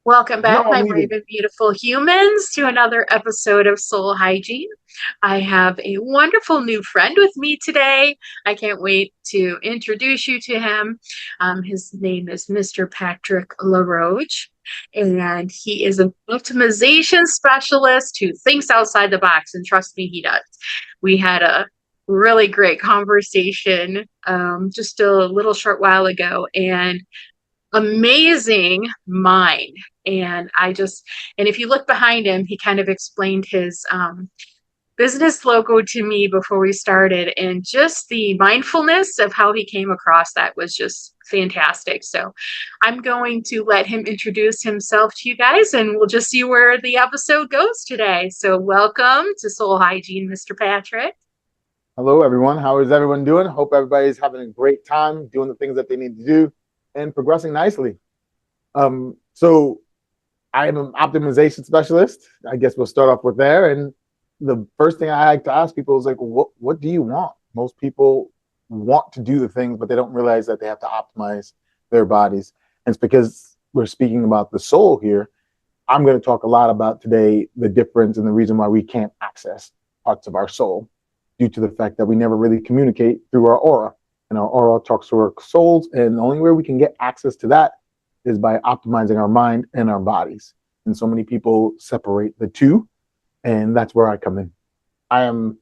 Welcome back, Y'all my need brave it. and beautiful humans, to another episode of Soul Hygiene. I have a wonderful new friend with me today. I can't wait to introduce you to him. His name is Mr. Patrick Lerouge, and he is an optimization specialist who thinks outside the box, and trust me, he does. We had a really great conversation just a little short while ago, and amazing mind. And if you look behind him, he kind of explained his business logo to me before we started, and just the mindfulness of how he came across that was just fantastic. So I'm going to let him introduce himself to you guys, and we'll just see where the episode goes today. So welcome to Soul Hygiene, Mr. Patrick. Hello, everyone. How is everyone doing? Hope everybody's having a great time doing the things that they need to do and progressing nicely. So I am an optimization specialist. I guess we'll start off with there. And the first thing I like to ask people is like, what do you want? Most people want to do the things, but they don't realize that they have to optimize their bodies. And it's because we're speaking about the soul here. I'm going to talk a lot about today the difference and the reason why we can't access parts of our soul due to the fact that we never really communicate through our aura. And our aura talks to our souls. And the only way we can get access to that is by optimizing our mind and our bodies. And so many people separate the two. And that's where I come in. I'm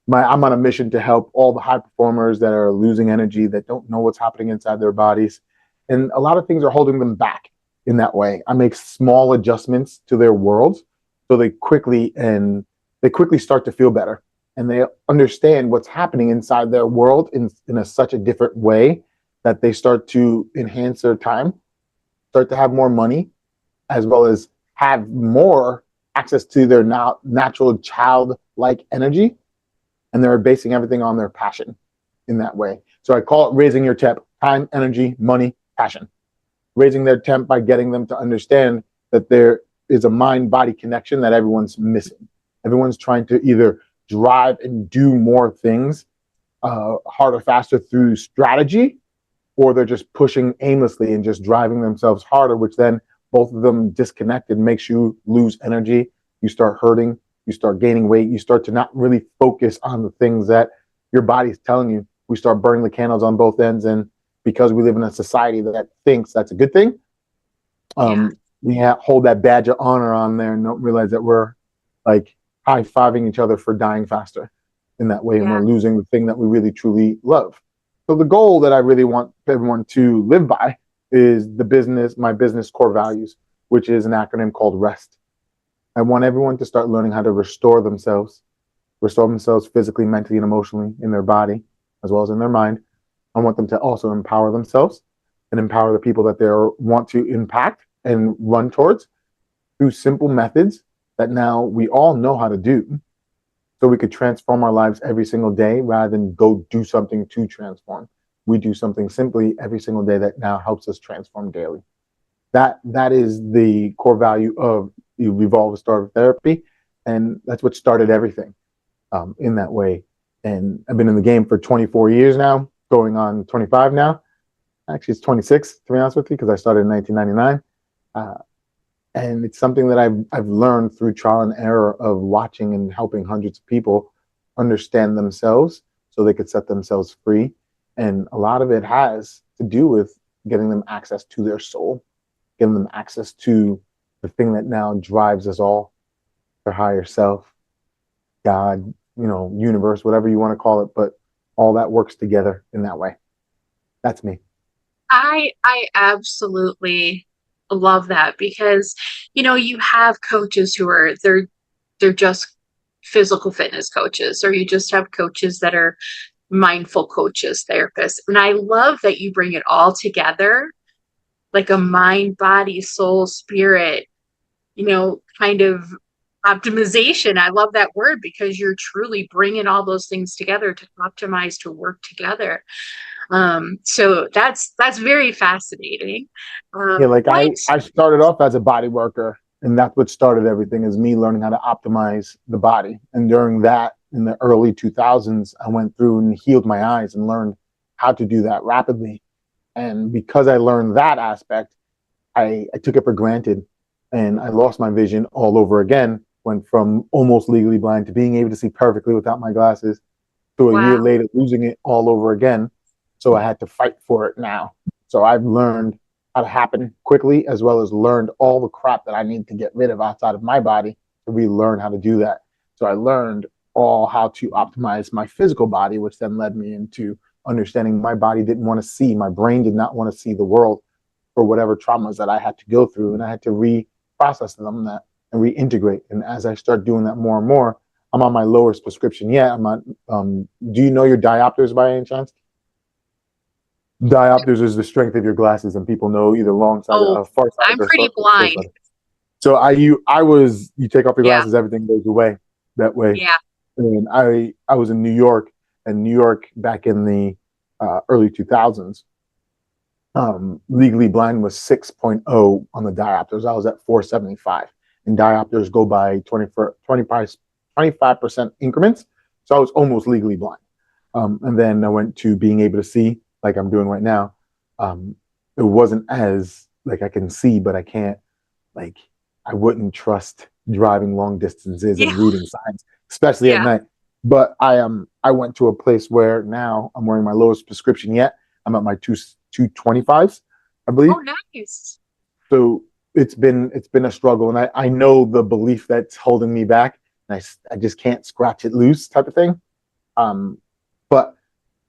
on a mission to help all the high performers that are losing energy, that don't know what's happening inside their bodies. And a lot of things are holding them back in that way. I make small adjustments to their worlds so they quickly start to feel better, and they understand what's happening inside their world in such a different way that they start to enhance their time, start to have more money, as well as have more access to their now natural childlike energy, and they're basing everything on their passion in that way. So I call it raising your temp: time, energy, money, passion. Raising their temp by getting them to understand that there is a mind body connection that everyone's missing. Everyone's trying to either drive and do more things harder, faster through strategy, or they're just pushing aimlessly and just driving themselves harder, which then both of them disconnected makes you lose energy. You start hurting, you start gaining weight, you start to not really focus on the things that your body's telling you. We start burning the candles on both ends. And because we live in a society that thinks that's a good thing, Yeah. we hold that badge of honor on there and don't realize that we're like high fiving each other for dying faster in that way. And Yeah. we're losing the thing that we really truly love. So the goal that I really want everyone to live by is my business core values, which is an acronym called REST. I want everyone to start learning how to restore themselves physically, mentally, and emotionally in their body, as well as in their mind. I want them to also empower themselves and empower the people that they want to impact and run towards through simple methods that now we all know how to do, so we could transform our lives every single day rather than go do something to transform. We do something simply every single day that now helps us transform daily. That is the core value of the Revolve Startup Therapy, and that's what started everything in that way. And I've been in the game for 24 years now, going on 25 now. Actually, it's 26 to be honest with you, because I started in 1999. And it's something that I've learned through trial and error of watching and helping hundreds of people understand themselves so they could set themselves free. And a lot of it has to do with getting them access to their soul, getting them access to the thing that now drives us all, their higher self, God, universe, whatever you want to call it, but all that works together in that way. That's me. I absolutely love that because you have coaches who are they're just physical fitness coaches, or you just have coaches that are mindful coaches, therapists. And I love that you bring it all together, like a mind, body, soul, spirit, kind of optimization. I love that word because you're truly bringing all those things together to optimize, to work together. So that's very fascinating. Yeah, like What? I started off as a body worker, and that's what started everything, is me learning how to optimize the body. And during that, in the early 2000s, I went through and healed my eyes and learned how to do that rapidly. And because I learned that aspect, I took it for granted. and I lost my vision all over again. Went from almost legally blind to being able to see perfectly without my glasses to a year Wow. later losing it all over again. So I had to fight for it now. So I've learned how to happen quickly, as well as learned all the crap that I need to get rid of outside of my body to relearn how to do that. So I learned all how to optimize my physical body, which then led me into understanding my body didn't want to see, my brain did not want to see the world for whatever traumas that I had to go through, and I had to reprocess them that and reintegrate. And as I start doing that more and more, I'm on my lowest prescription yet. I'm on. Do you know your diopters by any chance? Diopters is the strength of your glasses, and people know either long sighted, Oh, far sighted, I'm or pretty short blind. sighted. So I was. You take off your Yeah. glasses, everything goes away that way. Yeah. And I was in New York, and New York back in the early 2000s. Legally blind was 6.0 on the diopters. I was at 475, and diopters go by 25% increments. So I was almost legally blind. And then I went to being able to see like I'm doing right now. It wasn't as like I can see, but I can't like I wouldn't trust driving long distances Yeah. and reading signs, especially at Yeah. night. But I went to a place where now I'm wearing my lowest prescription yet. I'm at my 225s, I believe. Oh, nice. So it's been a struggle, and I know the belief that's holding me back, and I just can't scratch it loose type of thing. But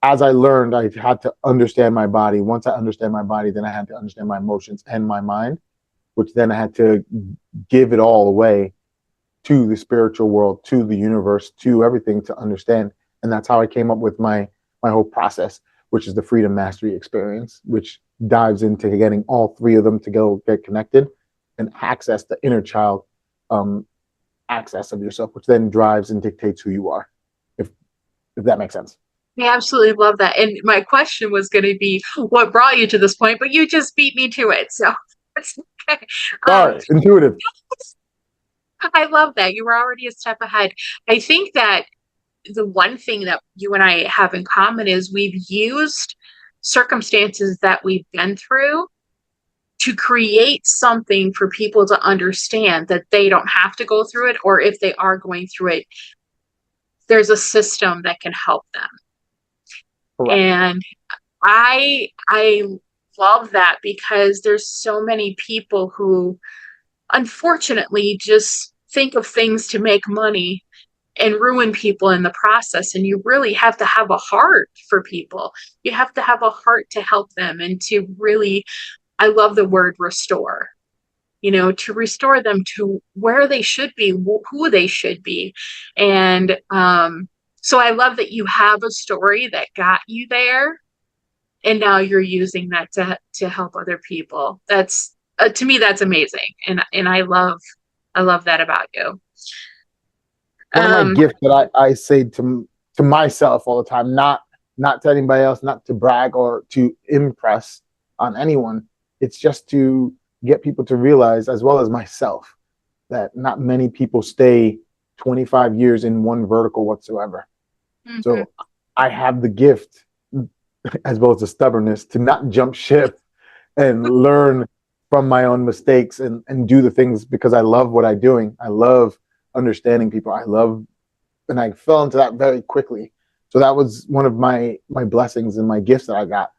as I learned, I had to understand my body. Once I understand my body, then I had to understand my emotions and my mind, which then I had to give it all away to the spiritual world, to the universe, to everything to understand. And that's how I came up with my whole process, which is the freedom mastery experience, which dives into getting all three of them to go get connected and access the inner child access of yourself, which then drives and dictates who you are. If if that makes sense. I absolutely love that. And my question was going to be, what brought you to this point? But you just beat me to it. So it's okay. Um, Sorry, intuitive. I love that. You were already a step ahead. I think that the one thing that you and I have in common is we've used circumstances that we've been through to create something for people to understand that they don't have to go through it, or if they are going through it, there's a system that can help them. Correct. And I love that because there's so many people who unfortunately just think of things to make money and ruin people in the process. And you really have to have a heart for people. You have to have a heart to help them and to really, I love the word restore, to restore them to where they should be, who they should be. And so I love that you have a story that got you there, and now you're using that to help other people. That's to me, that's amazing, and I love that about you. One of my Um, gifts that I say to myself all the time, not to anybody else, not to brag or to impress on anyone. It's just to get people to realize, as well as myself, that not many people stay 25 years in one vertical whatsoever. mhm, So I have the gift, as well as the stubbornness, to not jump ship and learn from my own mistakes and do the things because I love what I'm doing. I love understanding people. And I fell into that very quickly. So that was one of my blessings and my gifts that I got,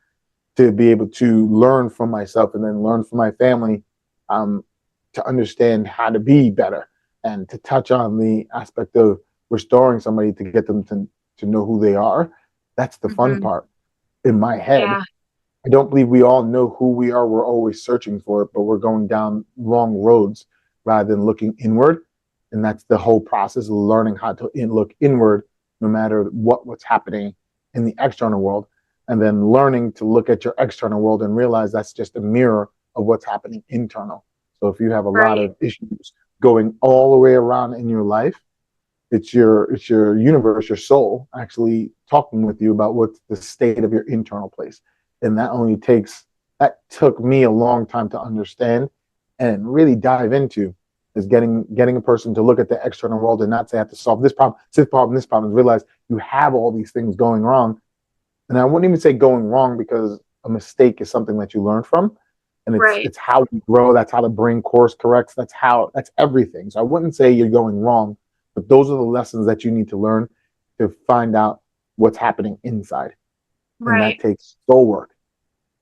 to be able to learn from myself and then learn from my family, um, to understand how to be better and to touch on the aspect of restoring somebody to get them to know who they are. That's the fun mhm. part. In my head, Yeah, I don't believe we all know who we are. We're always searching for it, but we're going down wrong roads rather than looking inward. And that's the whole process of learning how to look inward, no matter what's happening in the external world, and then learning to look at your external world and realize that's just a mirror of what's happening internal. So if you have a lot right. of issues going all the way around in your life, it's your universe, your soul, actually talking with you about what's the state of your internal place. And that took me a long time to understand and really dive into, is getting a person to look at the external world and not say I have to solve this problem, and realize you have all these things going wrong. And I wouldn't even say going wrong, because a mistake is something that you learn from. And Right. it's how we grow. That's how the brain course corrects. That's everything. So I wouldn't say you're going wrong, but those are the lessons that you need to learn to find out what's happening inside. And that Right. takes soul work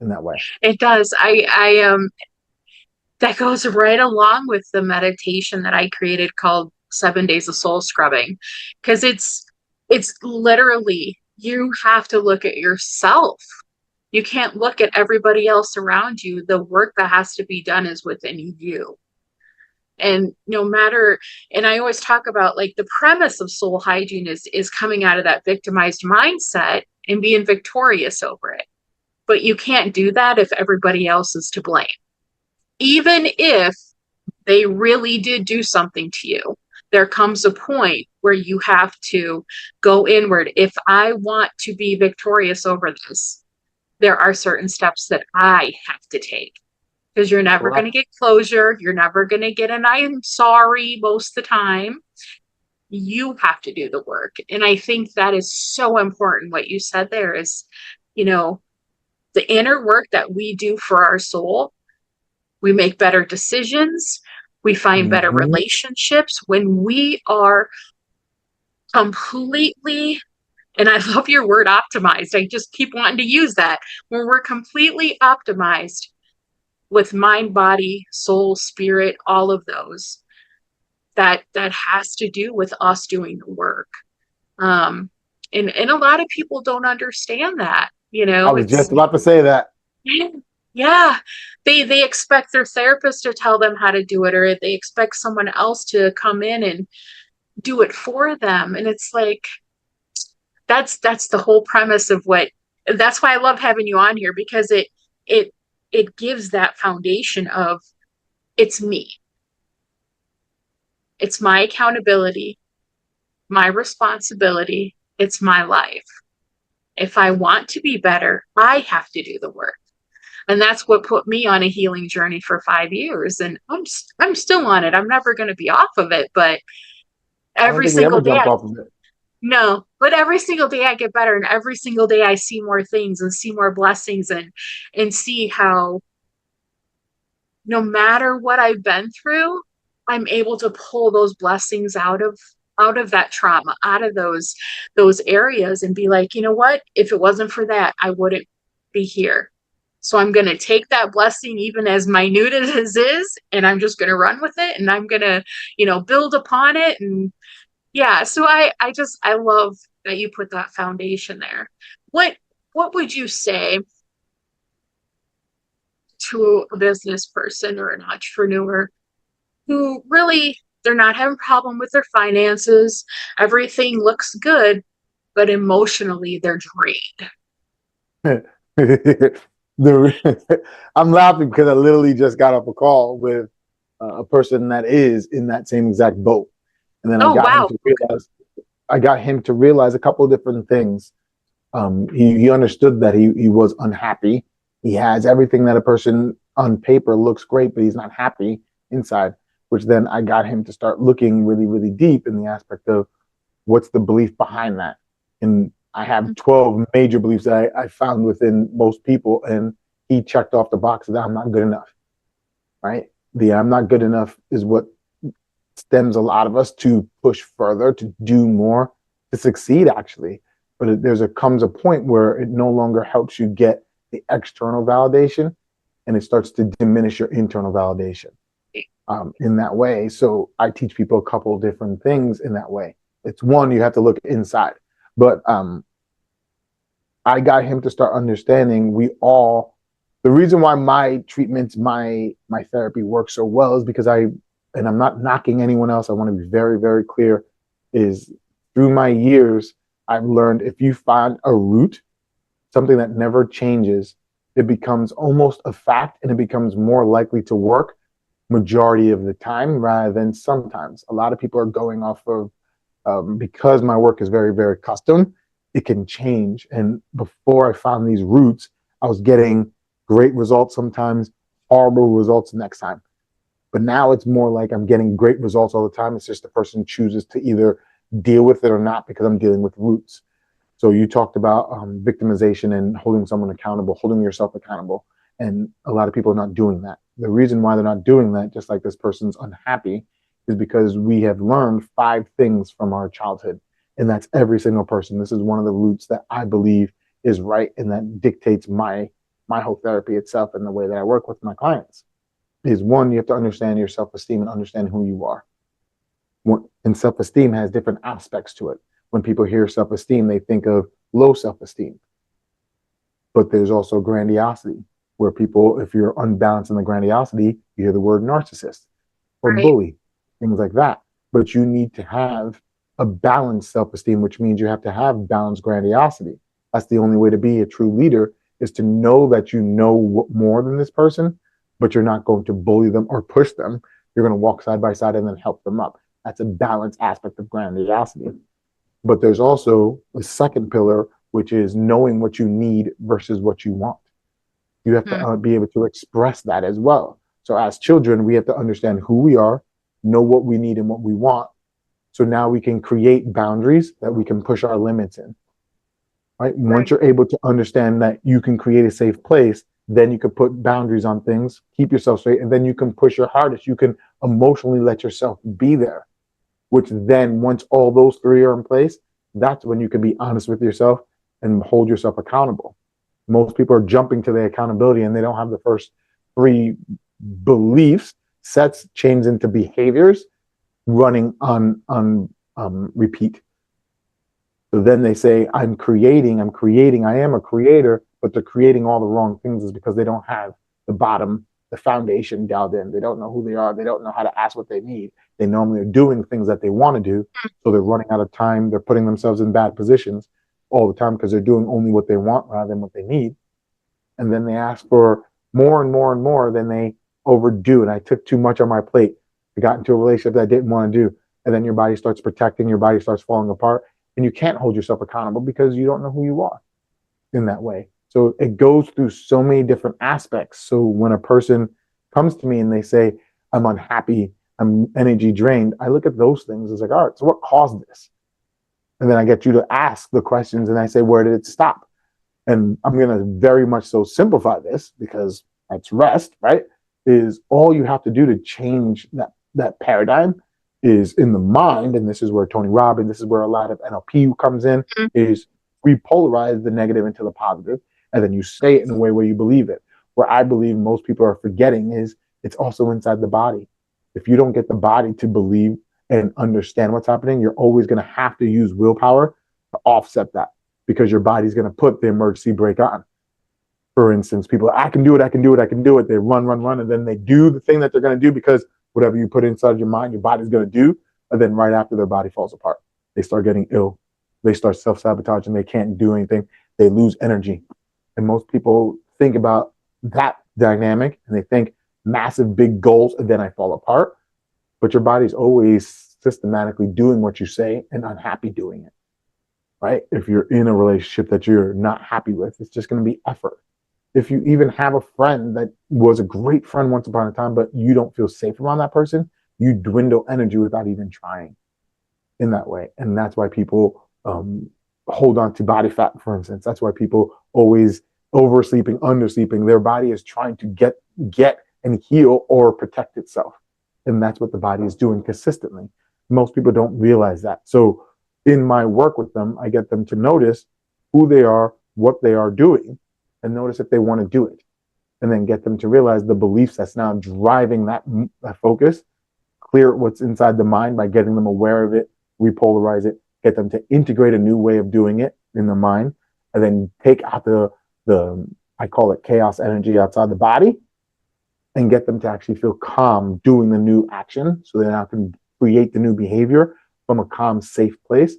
in that way. It does. That goes right along with the meditation that I created called 7 Days of Soul Scrubbing. Because it's literally you have to look at yourself. You can't look at everybody else around you. The work that has to be done is within you. And no matter, and I always talk about like the premise of soul hygiene is coming out of that victimized mindset and being victorious over it. But you can't do that if everybody else is to blame. Even if they really did do something to you, there comes a point where you have to go inward. If I want to be victorious over this, there are certain steps that I have to take, because you're never going to Correct. get closure. You're never going to get an I'm sorry most of the time. You have to do the work. And I think that is so important. What you said there is, you know, the inner work that we do for our soul, we make better decisions. We find better Mm-hmm. relationships when we are completely, and I love your word optimized. I just keep wanting to use that. When we're completely optimized with mind, body, soul, spirit, all of those, that has to do with us doing the work. Um, and a lot of people don't understand that. I was It's just about to say that. yeah, they expect their therapist to tell them how to do it, or they expect someone else to come in and do it for them. And it's like that's the whole premise of what. That's why I love having you on here, because it it gives that foundation of it's me. It's my accountability, my responsibility. It's my life. If I want to be better, I have to do the work. And that's what put me on a healing journey for 5 years. And I'm still on it. I'm never going to be off of it. But I don't every think we single ever day, jumped off of it. no, but every single day I get better. And every single day I see more things and see more blessings, and see how no matter what I've been through, I'm able to pull those blessings out of that trauma, out of those areas, and be like, you know what? If it wasn't for that, I wouldn't be here. So I'm going to take that blessing, even as minute as it is, and I'm just going to run with it, and I'm going to, build upon it. And yeah, so I love that you put that foundation there. What what would you say to a business person or an entrepreneur who really, they're not having a problem with their finances, everything looks good, but emotionally they're drained? I'm laughing because I literally just got off a call with a person that is in that same exact boat, and then Oh wow. I got him to realize a couple of different things. He understood that he was unhappy. He has everything that a person on paper looks great, but he's not happy inside. Which then I got him to start looking really, really deep in the aspect of what's the belief behind that. And I have 12 major beliefs that I found within most people, and he checked off the box that I'm not good enough. Right? The I'm not good enough is what stems a lot of us to push further, to do more, to succeed actually. But there's a comes a point where it no longer helps you get the external validation, and it starts to diminish your internal validation in that way. So I teach people a couple of different things in that way. It's one, you have to look inside, but I got him to start understanding the reason why my treatments, my therapy works so well is because and I'm not knocking anyone else. I want to be very, very clear, is through my years, I've learned if you find a root, something that never changes, it becomes almost a fact, and it becomes more likely to work majority of the time rather than sometimes. A lot of people are going off of, because my work is very, very custom, it can change. And before I found these roots, I was getting great results sometimes, horrible results next time. But now it's more like I'm getting great results all the time. It's just the person chooses to either deal with it or not, because I'm dealing with roots. So you talked about victimization and holding someone accountable, holding yourself accountable. And a lot of people are not doing that. The reason why they're not doing that, just like this person's unhappy, is because we have learned 5 things from our childhood. And that's every single person. This is one of the roots that I believe is right and that dictates my whole therapy itself and the way that I work with my clients. Is one, you have to understand your self-esteem and understand who you are. And self-esteem has different aspects to it. When people hear self-esteem, they think of low self-esteem. But there's also grandiosity, where people, if you're unbalanced in the grandiosity, you hear the word narcissist or Right. bully, things like that. But you need to have a balanced self-esteem, which means you have to have balanced grandiosity. That's the only way to be a true leader, is to know that you know more than this person, but you're not going to bully them or push them. You're going to walk side by side and then help them up. That's a balanced aspect of grandiosity. But there's also a second pillar, which is knowing what you need versus what you want. You have to Hmm. be able to express that as well. So as children, we have to understand who we are, know what we need and what we want. So now we can create boundaries that we can push our limits in. Right? Once Right. you're able to understand that you can create a safe place, then you can put boundaries on things, keep yourself straight, and then you can push your hardest. You can emotionally let yourself be there, which then once all those 3 are in place, that's when you can be honest with yourself and hold yourself accountable. Most people are jumping to the accountability and they don't have the first 3 beliefs sets changed into behaviors running on repeat. So then they say, I'm creating, I am a creator, but they're creating all the wrong things is because they don't have the bottom, the foundation dialed in. They don't know who they are. They don't know how to ask what they need. They normally are doing things that they want to do. So they're running out of time. They're putting themselves in bad positions all the time because they're doing only what they want rather than what they need. And then they ask for more and more and more than they overdo. And I took too much on my plate. I got into a relationship that I didn't want to do. And then your body starts protecting, your body starts falling apart, and you can't hold yourself accountable because you don't know who you are in that way. So it goes through so many different aspects. So when a person comes to me and they say, I'm unhappy, I'm energy drained, I look at those things. It's like, all right, so what caused this? And then I get you to ask the questions and I say, where did it stop? And I'm going to very much so simplify this because that's rest, right? Is all you have to do to change that paradigm is in the mind, and this is where Tony Robbins, this is where a lot of NLP comes in, Hmm. is repolarize the negative into the positive, and then you say it in a way where you believe it. Where I believe most people are forgetting is it's also inside the body. If you don't get the body to believe and understand what's happening, you're always going to have to use willpower to offset that because your body's going to put the emergency brake on. For instance, people, I can do it, I can do it, I can do it. They run, run, run, and then they do the thing that they're going to do because whatever you put inside your mind, your body's going to do. And then right after, their body falls apart. They start getting ill. They start self sabotaging. They can't do anything. They lose energy. And most people think about that dynamic and they think massive, big goals, and then I fall apart. But your body's always systematically doing what you say and unhappy doing it, right? If you're in a relationship that you're not happy with, it's just going to be effort. If you even have a friend that was a great friend once upon a time, but you don't feel safe around that person, you dwindle energy without even trying in that way. And that's why people hold on to body fat, for instance. That's why people always oversleeping, undersleeping. Their body is trying to get and heal or protect itself. And that's what the body is doing consistently. Most people don't realize that. So in my work with them, I get them to notice who they are, what they are doing, and notice if they want to do it. And then get them to realize the beliefs that's now driving that focus, clear what's inside the mind by getting them aware of it, repolarize it, get them to integrate a new way of doing it in the mind, and then take out the I call it chaos energy outside the body and get them to actually feel calm doing the new action so they now can create the new behavior from a calm, safe place.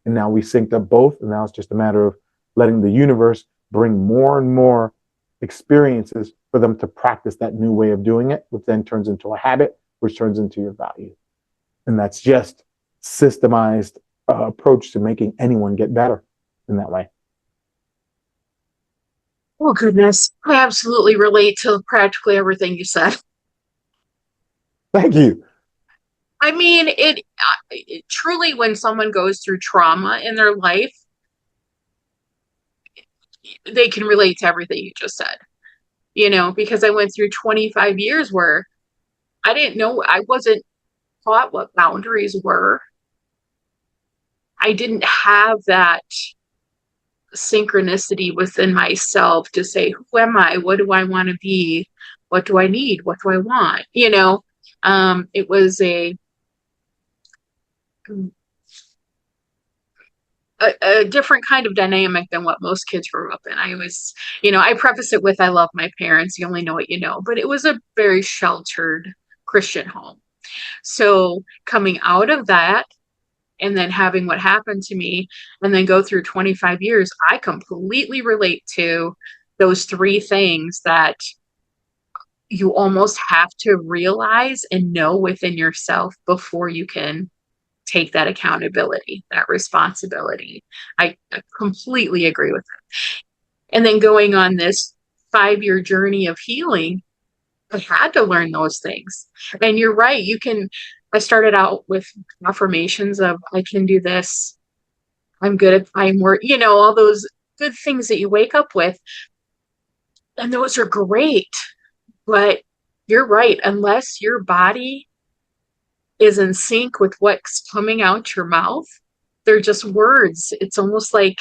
And now we synced up both. And now it's just a matter of letting the universe bring more and more experiences for them to practice that new way of doing it, which then turns into a habit, which turns into your value. And that's just systemized approach to making anyone get better in that way. Oh, goodness. I absolutely relate to practically everything you said. Thank you. I mean, it truly, when someone goes through trauma in their life, they can relate to everything you just said. because I went through 25 years where I didn't know, I wasn't taught what boundaries were. I didn't have that synchronicity within myself to say, who am I? What do I want to be? What do I need? What do I want? It was a different kind of dynamic than what most kids grew up in. I preface it with, I love my parents. You only know what you know, but it was a very sheltered Christian home. So coming out of that, and then having what happened to me, and then go through 25 years, I completely relate to those three things that you almost have to realize and know within yourself before you can take that accountability, that responsibility. I completely agree with it. And then going on this 5-year journey of healing, I had to learn those things. And you're right. I started out with affirmations of, I can do this. I'm good at time work, all those good things that you wake up with. And those are great. But you're right. Unless your body is in sync with what's coming out your mouth, they're just words. It's almost like,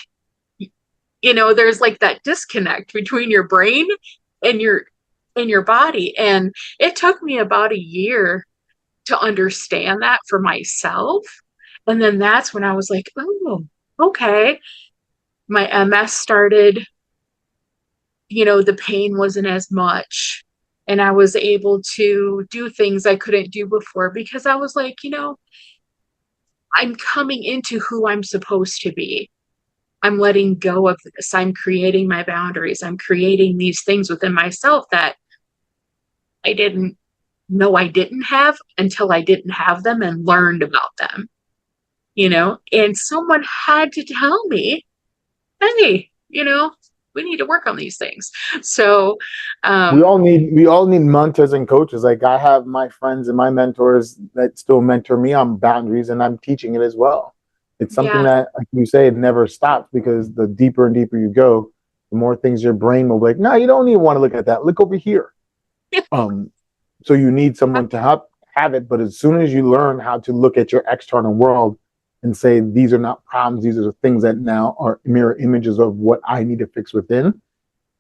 there's like that disconnect between your brain and your body. And it took me about a year to understand that for myself. And then that's when I was like, oh, okay. My MS started, the pain wasn't as much. And I was able to do things I couldn't do before because I was like, I'm coming into who I'm supposed to be. I'm letting go of this. I'm creating my boundaries. I'm creating these things within myself that I didn't know I didn't have until I didn't have them and learned about them, and someone had to tell me, hey, we need to work on these things. So, we all need mentors and coaches. Like I have my friends and my mentors that still mentor me on boundaries, and I'm teaching it as well. It's something yeah, that, like you say, it never stops because the deeper and deeper you go, the more things your brain will be like, no, you don't even want to look at that. Look over here. Um, so you need someone to help have it. But as soon as you learn how to look at your external world and say, these are not problems, these are the things that now are mirror images of what I need to fix within,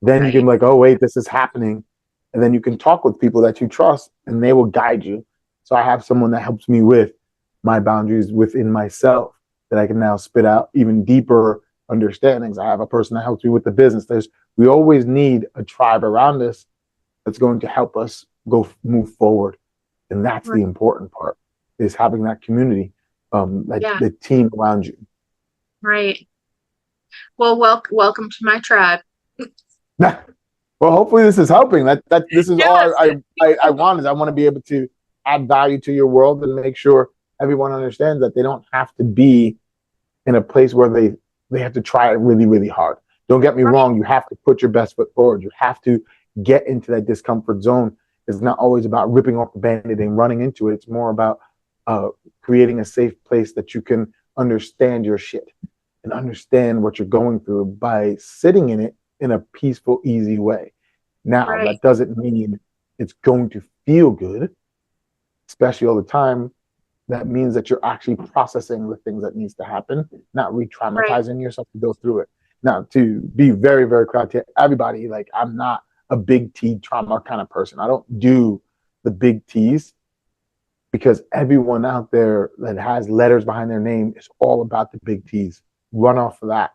then you can right, be like, oh, wait, this is happening. And then you can talk with people that you trust and they will guide you. So I have someone that helps me with my boundaries within myself that I can now spit out even deeper understandings. I have a person that helps me with the business. We always need a tribe around us that's going to help us move forward. And that's the right, important part, is having that community, yeah, the team around you. right. Well, welcome to my tribe. Well, hopefully this is helping. This is all Yes, I want, is I want to be able to add value to your world and make sure everyone understands that they don't have to be in a place where they have to try it really, really hard. Don't get me right, wrong. You have to put your best foot forward. You have to get into that discomfort zone. It's not always about ripping off the band-aid and running into it. It's more about creating a safe place that you can understand your shit and understand what you're going through by sitting in it in a peaceful, easy way. Now, right, that doesn't mean it's going to feel good, especially all the time. That means that you're actually processing the things that needs to happen, not right. re-traumatizing yourself to go through it. Now, to be very, very clear to everybody, like I'm not a big T trauma kind of person. I don't do the big T's because everyone out there that has letters behind their name is all about the big T's. Run off of that.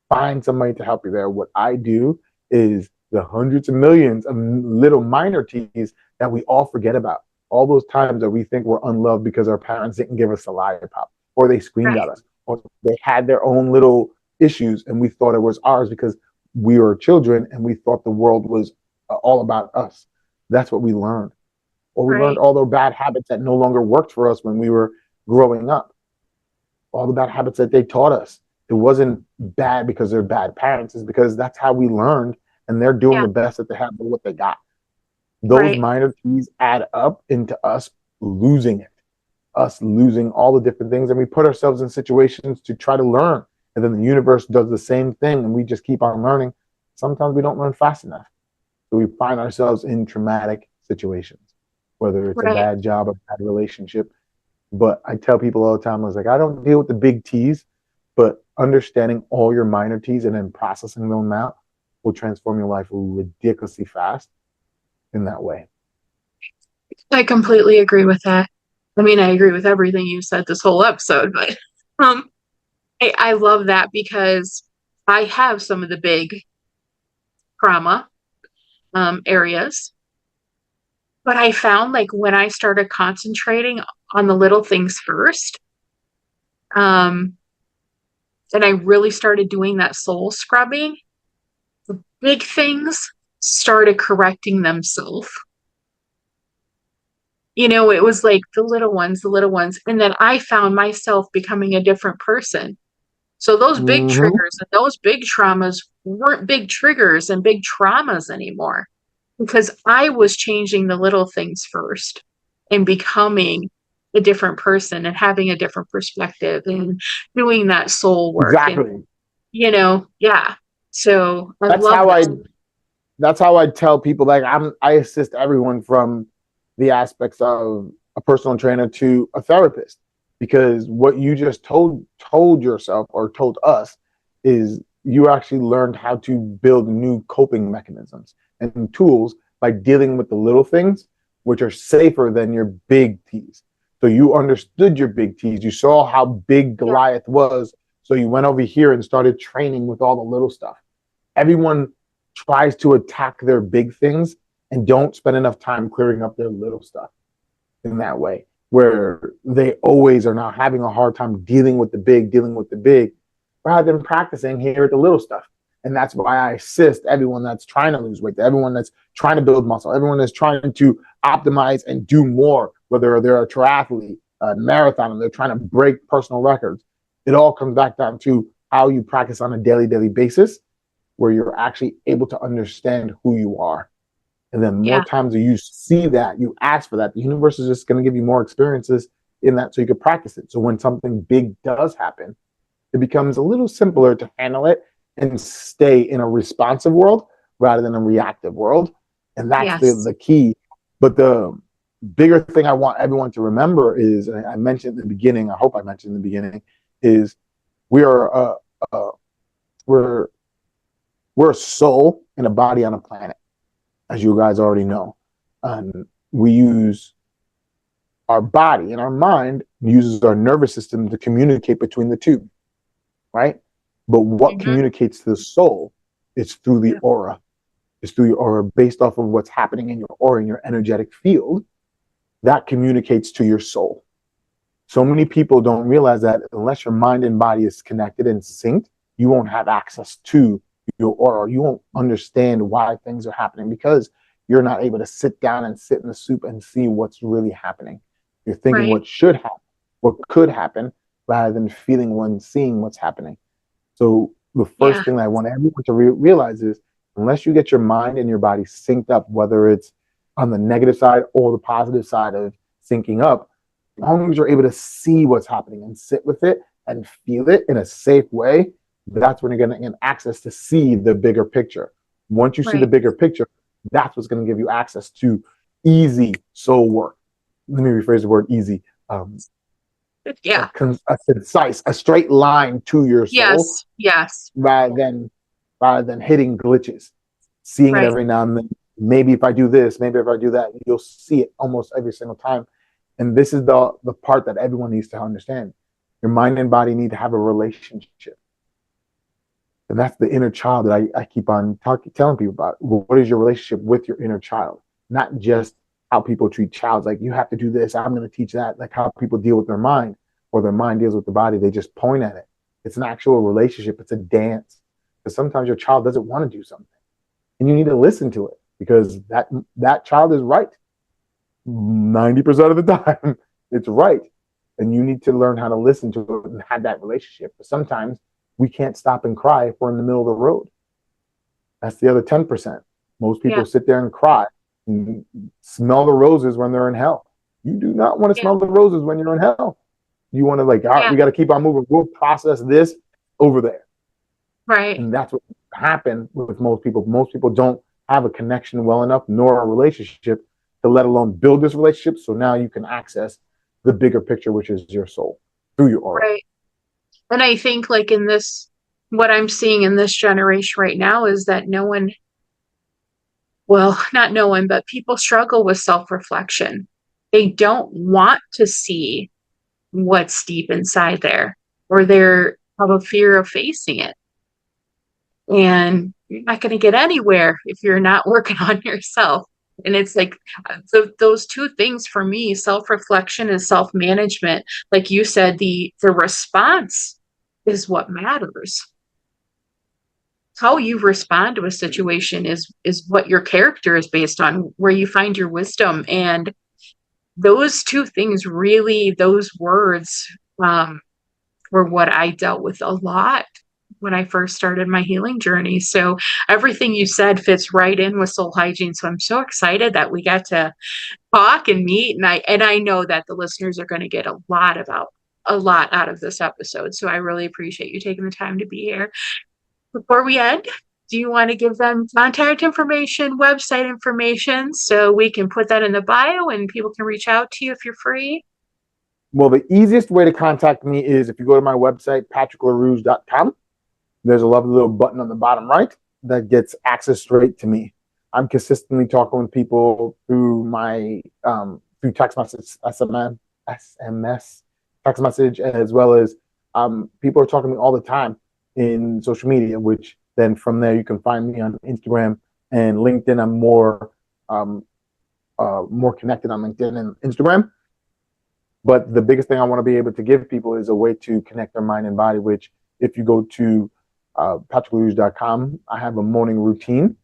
Find somebody to help you there. What I do is the hundreds of millions of little minor T's that we all forget about. All those times that we think we're unloved because our parents didn't give us a lollipop, or they screamed at Right, us, or they had their own little issues and we thought it was ours because we were children and we thought the world was all about us. That's what we learned. Or we learned right. all the bad habits that no longer worked for us when we were growing up, all the bad habits that they taught us. It wasn't bad because they're bad parents, it's because that's how we learned and they're doing Yeah, the best that they have with what they got. Those right, minor keys add up into us losing it, us losing all the different things. And we put ourselves in situations to try to learn. And then the universe does the same thing and we just keep on learning. Sometimes we don't learn fast enough. So we find ourselves in traumatic situations, whether it's a Right. bad job, a bad relationship. But I tell people all the time, I was like, I don't deal with the big T's, but understanding all your minor T's and then processing them out will transform your life ridiculously fast in that way. I completely agree with that. I mean, I agree with everything you said this whole episode, but um, I love that because I have some of the big trauma areas, but I found like when I started concentrating on the little things first, um, and I really started doing that soul scrubbing, the big things started correcting themselves. You know, it was like the little ones. And then I found myself becoming a different person. So those big Mm-hmm. triggers and those big traumas weren't big triggers and big traumas anymore because I was changing the little things first and becoming a different person and having a different perspective and doing that soul work. And, Exactly. yeah. So I That's love how that. I tell people, like, I assist everyone from the aspects of a personal trainer to a therapist, because what you just told yourself or told us is you actually learned how to build new coping mechanisms and tools by dealing with the little things, which are safer than your big T's. So you understood your big T's, you saw how big Yeah. Goliath was, so you went over here and started training with all the little stuff. Everyone tries to attack their big things and don't spend enough time clearing up their little stuff in that way, where they always are now having a hard time dealing with the big, rather than practicing here at the little stuff. And that's why I assist everyone that's trying to lose weight, everyone that's trying to build muscle, everyone that's trying to optimize and do more, whether they're a triathlete, a marathon, and they're trying to break personal records. It all comes back down to how you practice on a daily basis, where you're actually able to understand who you are. And then more Yeah. times that you see that, you ask for that, the universe is just going to give you more experiences in that so you can practice it. So when something big does happen, it becomes a little simpler to handle it and stay in a responsive world rather than a reactive world. And that's Yes. the key. But the bigger thing I want everyone to remember is, and I mentioned in the beginning, I hope I mentioned in the beginning, is we are we're we're a soul and a body on a planet, as you guys already know. We use our body, and our mind uses our nervous system to communicate between the two, right? But what Hmm. communicates to the soul is through the Yeah. aura. It's through your aura, based off of what's happening in your aura, in your energetic field. That communicates to your soul. So many people don't realize that unless your mind and body is connected and synced, you won't have access to your aura. You won't understand why things are happening, because you're not able to sit down and sit in the soup and see what's really happening. You're thinking Right. what should happen, what could happen, rather than feeling when seeing what's happening. So the Yeah. first thing that I want everyone to realize is, unless you get your mind and your body synced up, whether it's on the negative side or the positive side of syncing up, as long as you're able to see what's happening and sit with it and feel it in a safe way, that's when you're going to get access to see the bigger picture. Once you see the Right. bigger picture, that's what's going to give you access to easy soul work. Let me rephrase the word easy. Um, Yeah. a concise, a straight line to your soul, Yes. Yes. rather than hitting glitches, seeing it Right. every now and then. Maybe if I do this, maybe if I do that, you'll see it almost every single time. And this is the part that everyone needs to understand. Your mind and body need to have a relationship. And that's the inner child that I keep on telling people about. What is your relationship with your inner child? Not just how people treat child. Like, you have to do this, I'm going to teach that. Like how people deal with their mind, or their mind deals with the body. They just point at it. It's an actual relationship. It's a dance. Because sometimes your child doesn't want to do something, and you need to listen to it, because that child is right 90% of the time. It's right. And you need to learn how to listen to it and have that relationship. But sometimes we can't stop and cry if we're in the middle of the road. That's the other 10%. Most Yeah. people sit there and cry and smell the roses when they're in hell. You do not want to Yeah. smell the roses when you're in hell. You want to, like, all right, Yeah. we got to keep on moving. We'll process this over there. Right. And that's what happened with most people. Most people don't have a connection well enough, nor a relationship to let alone build this relationship. So now you can access the bigger picture, which is your soul through your aura. Right. And I think like in this, what I'm seeing in this generation right now is that no one, well, not no one, but people struggle with self-reflection. They don't want to see what's deep inside there, or they're have a fear of facing it. And you're not going to get anywhere if you're not working on yourself. And it's like those two things for me, self-reflection and self-management. Like you said, the response is what matters. How you respond to a situation is what your character is based on, where you find your wisdom. And those two things really, those words were what I dealt with a lot when I first started my healing journey. So everything you said fits right in with soul hygiene. So I'm so excited that we got to talk and meet. And I know that the listeners are going to get a lot out of this episode. So I really appreciate you taking the time to be here. Before we end, do you want to give them contact information, website information, so we can put that in the bio and people can reach out to you if you're free? Well, the easiest way to contact me is if you go to my website, patricklerouge.com. There's a lovely little button on the bottom right that gets access straight to me. I'm consistently talking with people through my through text message, SMS, text message, as well as people are talking to me all the time in social media. Which then from there you can find me on Instagram and LinkedIn. I'm more connected on LinkedIn and Instagram. But the biggest thing I want to be able to give people is a way to connect their mind and body, which if you go to patricklerouge.com, I have a morning routine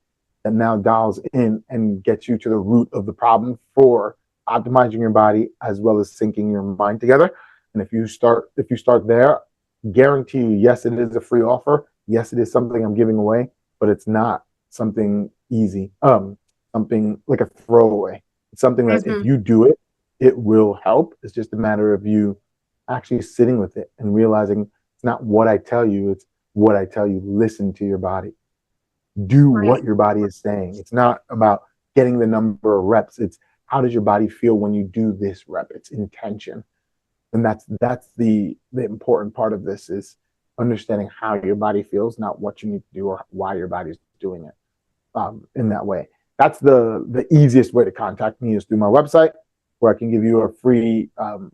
that now dials in and gets you to the root of the problem for optimizing your body as well as syncing your mind together. And if you start there, guarantee you, yes, it is a free offer. Yes, it is something I'm giving away, but it's not something easy. Something like a throwaway. It's something that if Mm-hmm. you do it, it will help. It's just a matter of you actually sitting with it and realizing it's not what I tell you, it's what I tell you. Listen to your body. Do Right. what your body is saying. It's not about getting the number of reps. It's how does your body feel when you do this rep? It's intention. And that's the important part of this is understanding how your body feels, not what you need to do or why your body's doing it in that way. That's the easiest way to contact me is through my website, where I can give you a free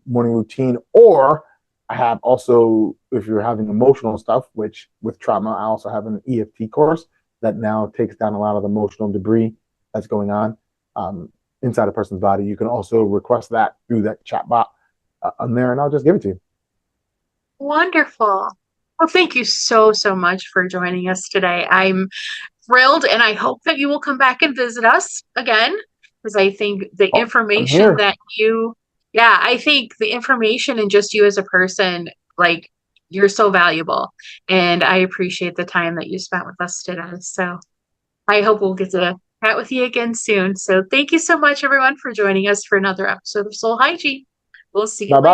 morning routine. Or I have also, if you're having emotional stuff, which with trauma, I also have an EFT course that now takes down a lot of the emotional debris that's going on inside a person's body. You can also request that through that chat bot on there, and I'll just give it to you. Wonderful. Well, thank you so, so much for joining us today. I'm thrilled, and I hope that you will come back and visit us again, because I think the Oh, I'm information here. that yeah, I think the information and just you as a person, like, you're so valuable, and I appreciate the time that you spent with us today. So I hope we'll get to chat with you again soon. So thank you so much, everyone, for joining us for another episode of Soul Hygiene. We'll see you Bye bye. later.